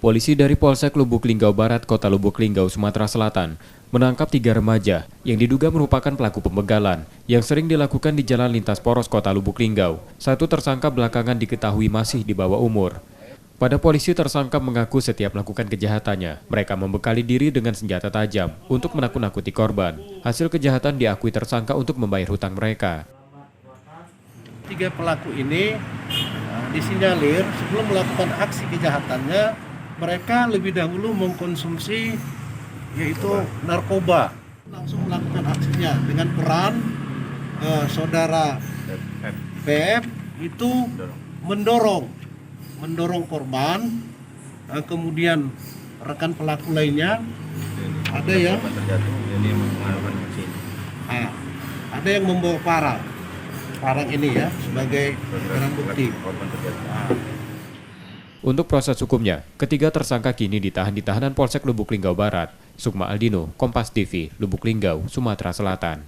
Polisi dari Polsek Lubuk Linggau Barat, Kota Lubuk Linggau, Sumatera Selatan, menangkap 3 remaja yang diduga merupakan pelaku pembegalan yang sering dilakukan di jalan lintas poros Kota Lubuk Linggau. Satu tersangka belakangan diketahui masih di bawah umur. Pada polisi, tersangka mengaku setiap melakukan kejahatannya, mereka membekali diri dengan senjata tajam untuk menakut-nakuti korban. Hasil kejahatan diakui tersangka untuk membayar hutang mereka. 3 pelaku ini disinyalir sebelum melakukan aksi kejahatannya, mereka lebih dahulu mengkonsumsi yaitu narkoba. Langsung melakukan aksinya dengan peran saudara PF itu mendorong korban, kemudian rekan pelaku lainnya ada yang membawa parang ini ya sebagai barang bukti. Untuk proses hukumnya, ketiga tersangka kini ditahan di tahanan Polsek Lubuk Linggau Barat. Sukma Aldino, Kompas TV, Lubuk Linggau, Sumatera Selatan.